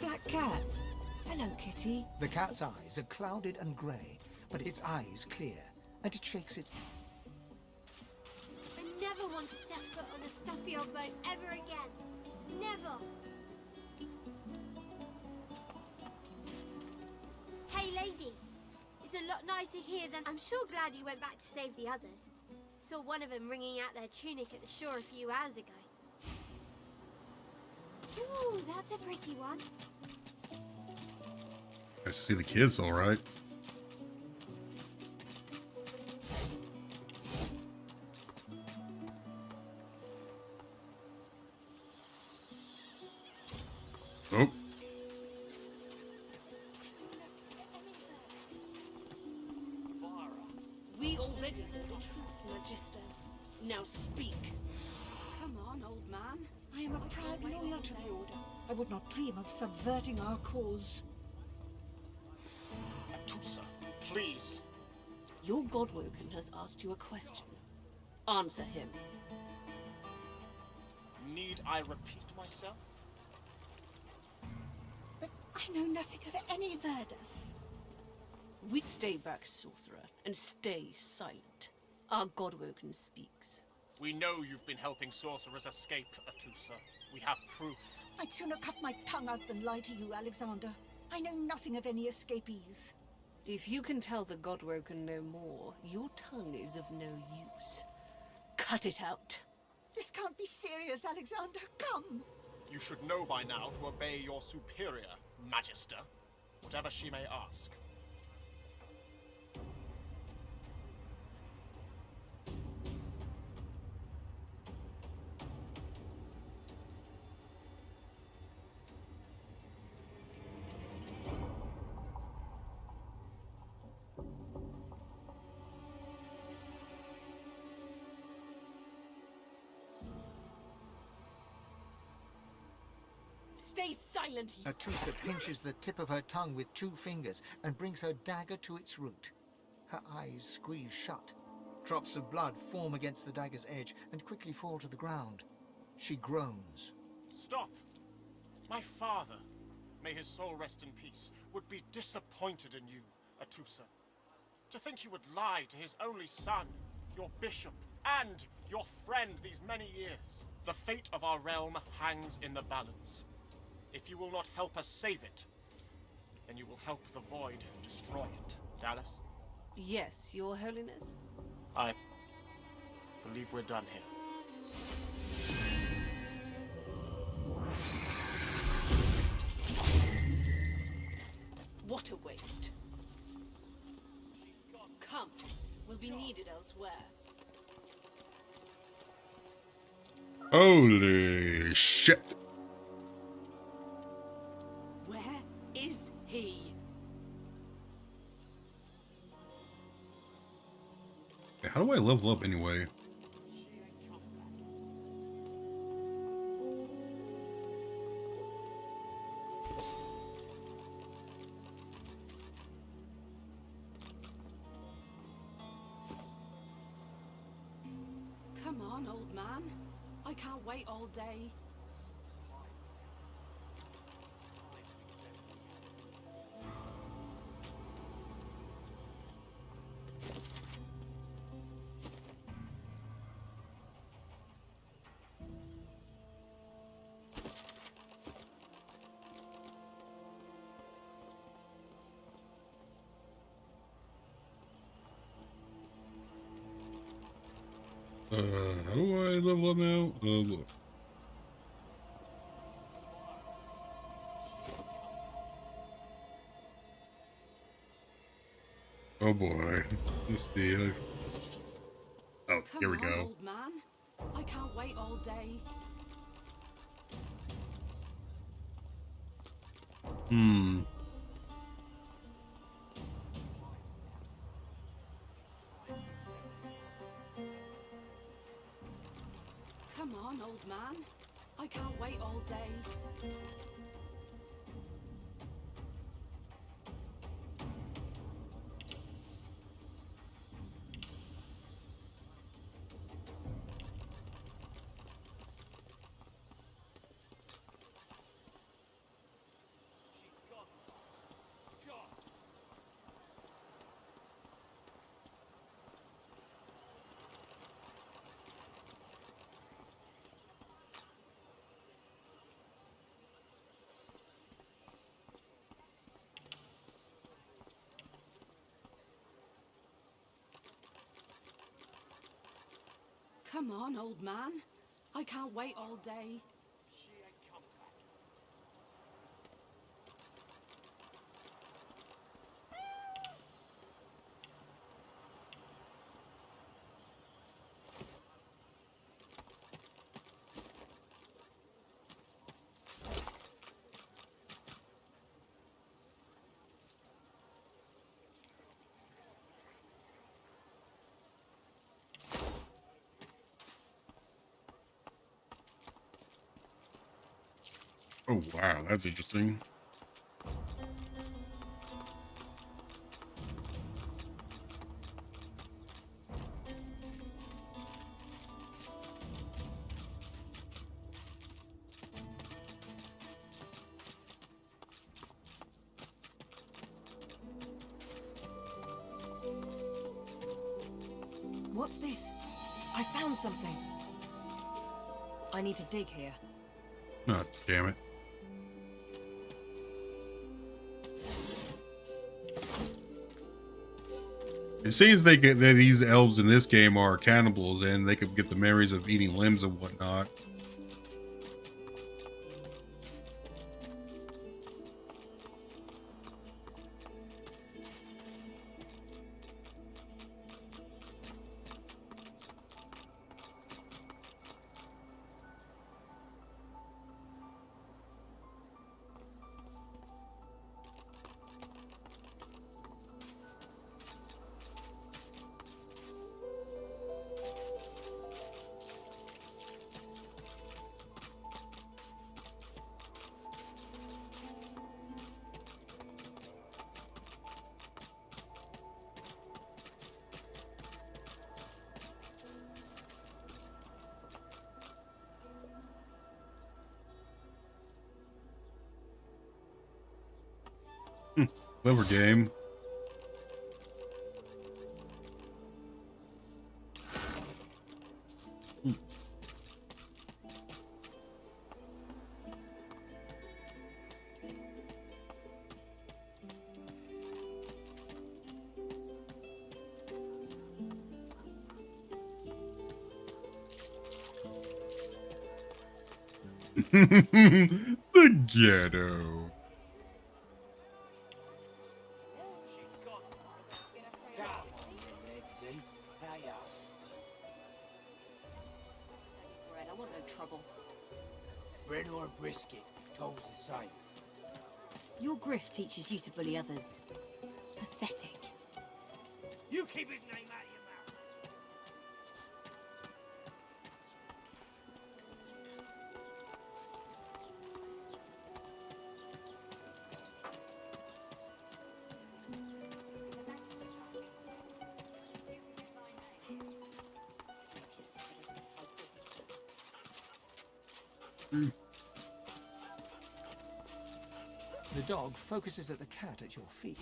Black cat. Hello, kitty. The cat's eyes are clouded and grey, but its eyes clear, and it shakes its... I never want to set foot on a stuffy old boat ever again. Never. Hey, lady. It's a lot nicer here than... I'm sure glad you went back to save the others. Saw one of them wringing out their tunic at the shore a few hours ago. Ooh, that's a pretty one. Nice to see the kids, all right. Oh. We already know the truth, Magister. Now speak. Come on, old man. I am a proud loyal to the Order. I would not dream of subverting our cause. Atusa, please. Your Godwoken has asked you a question. Answer him. Need I repeat myself? But I know nothing of any Verdus. We stay back, sorcerer, and stay silent. Our Godwoken speaks. We know you've been helping sorcerers escape, Atusa. We have proof. I'd sooner cut my tongue out than lie to you, Alexander. I know nothing of any escapees. If you can tell the Godwoken no more, your tongue is of no use. Cut it out. This can't be serious, Alexander. Come! You should know by now to obey your superior, Magister, whatever she may ask. Stay silent! Atusa pinches the tip of her tongue with 2 fingers and brings her dagger to its root. Her eyes squeeze shut. Drops of blood form against the dagger's edge and quickly fall to the ground. She groans. Stop! My father, may his soul rest in peace, would be disappointed in you, Atusa. To think you would lie to his only son, your bishop, and your friend these many years. The fate of our realm hangs in the balance. If you will not help us save it, then you will help the Void destroy it. Dallas? Yes, Your Holiness? I believe we're done here. What a waste. Come, we'll be needed elsewhere. Holy shit. Where is he? How do I level up anyway? Come on, old man. I can't wait all day. How do I level up now? Look. Oh boy. Let's see. Oh, here we Come on, go. old man. I can't wait all day. Hmm. Come on, old man. I can't wait all day. Come on, old man. I can't wait all day. Oh wow, that's interesting. What's this? I found something. I need to dig here. Oh, damn it. It seems that these elves in this game are cannibals and they could get the memories of eating limbs and whatnot. Clever game. The ghetto. Bread, I want no trouble. Bread or brisket, toes the same. Your grift teaches you to bully others. Pathetic. You keep his name out of your mouth. The dog focuses at the cat at your feet.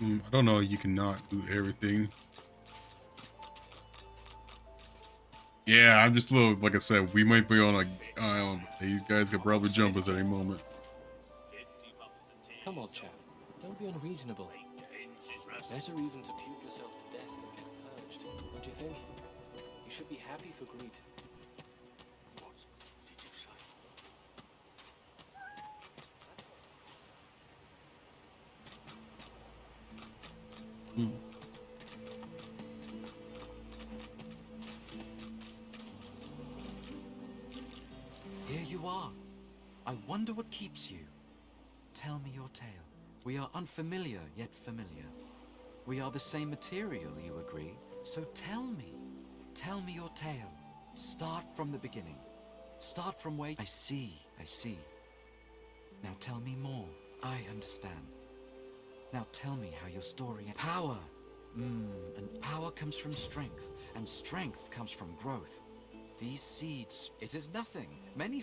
I don't know. You cannot do everything. Yeah, I'm just a little, like I said, we might be on a island. These guys could probably jump us at any moment. Come on, chap. Don't be unreasonable. Better even to puke yourself to death than get purged, don't you think? You should be happy for greed. What did you say? Here you are. I wonder what keeps you. Tell me your tale. We are unfamiliar, yet familiar. We are the same material, you agree? So tell me. Tell me your tale. Start from the beginning. Start from where... I see. Now tell me more. I understand. Now tell me how your story... Power! And power comes from strength, and strength comes from growth. These seeds... It is nothing. Many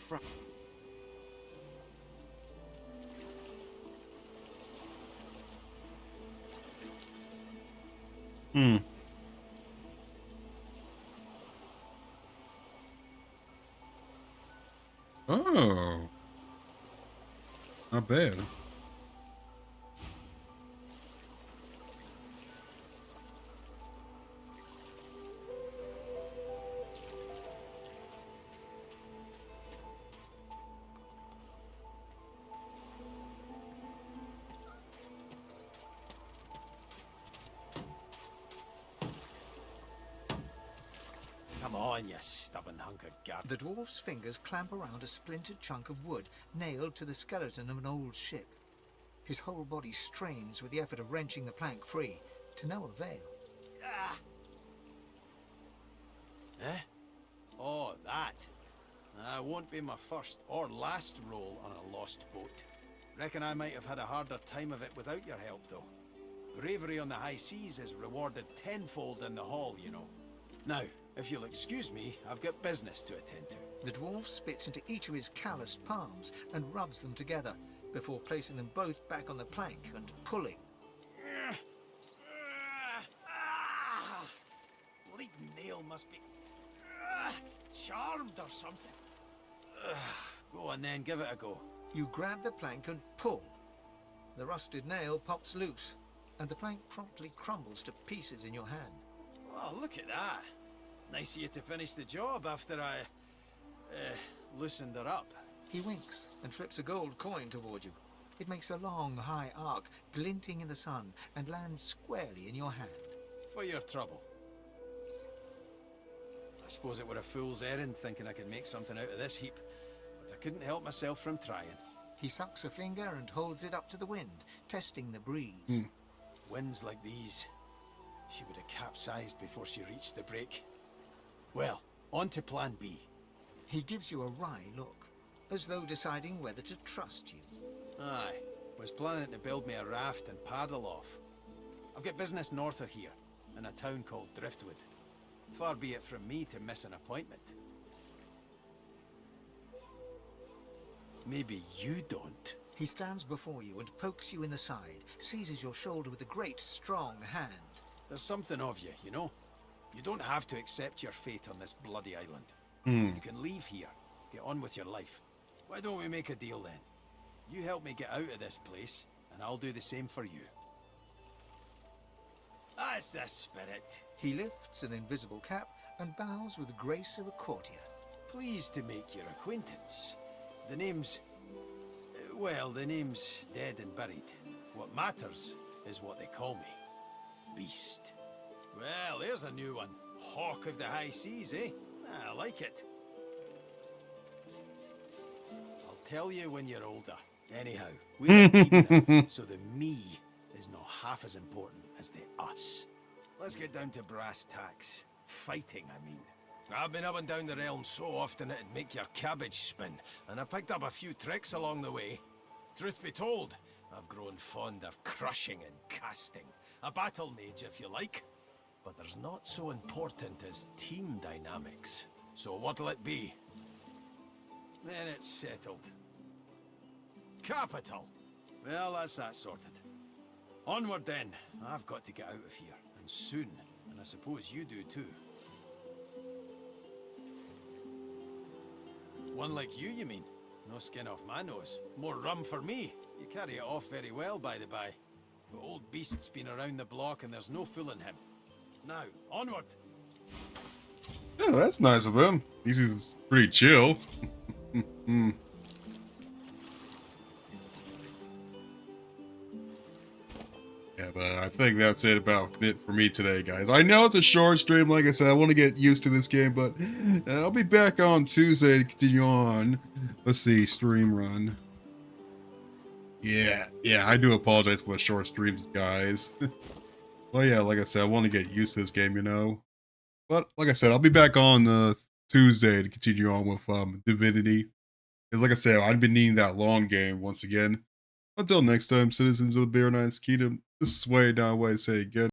Oh. Not bad. Come on, you stubborn hunk of gab. The dwarf's fingers clamp around a splintered chunk of wood nailed to the skeleton of an old ship. His whole body strains with the effort of wrenching the plank free, to no avail. Ah. Eh? Oh, that. Won't be my first or last roll on a lost boat. Reckon I might have had a harder time of it without your help, though. Bravery on the high seas is rewarded tenfold in the hall, you know. Now, if you'll excuse me, I've got business to attend to. The dwarf spits into each of his calloused palms and rubs them together, before placing them both back on the plank and pulling. Bleeding nail must be charmed or something. Go on then, give it a go. You grab the plank and pull. The rusted nail pops loose, and the plank promptly crumbles to pieces in your hand. Oh, look at that. Nice of you to finish the job after I loosened her up. He winks and flips a gold coin toward you. It makes a long, high arc, glinting in the sun, and lands squarely in your hand. For your trouble. I suppose it were a fool's errand thinking I could make something out of this heap, but I couldn't help myself from trying. He sucks a finger and holds it up to the wind, testing the breeze. Winds like these, she would have capsized before she reached the break. Well, on to plan B. He gives you a wry look, as though deciding whether to trust you. Aye, was planning to build me a raft and paddle off. I've got business north of here, in a town called Driftwood. Far be it from me to miss an appointment. Maybe you don't. He stands before you and pokes you in the side, seizes your shoulder with a great, strong hand. There's something of you, you know? You don't have to accept your fate on this bloody island. You can leave here, get on with your life. Why don't we make a deal then? You help me get out of this place, and I'll do the same for you. That's the spirit. He lifts an invisible cap and bows with the grace of a courtier. Pleased to make your acquaintance. The name's... well, the name's dead and buried. What matters is what they call me. Beast. Well, there's a new one. Hawk of the high seas, eh? I like it. I'll tell you when you're older. Anyhow, we're a team now, so the me is not half as important as the us. Let's get down to brass tacks. Fighting, I mean. I've been up and down the realm so often it'd make your cabbage spin, and I picked up a few tricks along the way. Truth be told, I've grown fond of crushing and casting. A battle mage, if you like. But there's not so important as team dynamics. So what'll it be? Then it's settled. Capital! Well, that's that sorted. Onward then. I've got to get out of here, and soon. And I suppose you do too. One like you mean? No skin off my nose. More rum for me. You carry it off very well, by the by. The old beast's been around the block and there's no fooling him. Now, onward! Yeah, that's nice of him. He's pretty chill. Yeah, but I think that's about it for me today, guys. I know it's a short stream, like I said. I want to get used to this game, but I'll be back on Tuesday to continue on. Let's see, stream run. Yeah, I do apologize for the short streams, guys. Well, yeah, like I said, I want to get used to this game, you know. But like I said, I'll be back on Tuesday to continue on with Divinity. Because like I said, I've been needing that long game once again. Until next time, citizens of the Bear Knights Kingdom, this is Swade. Now I say good.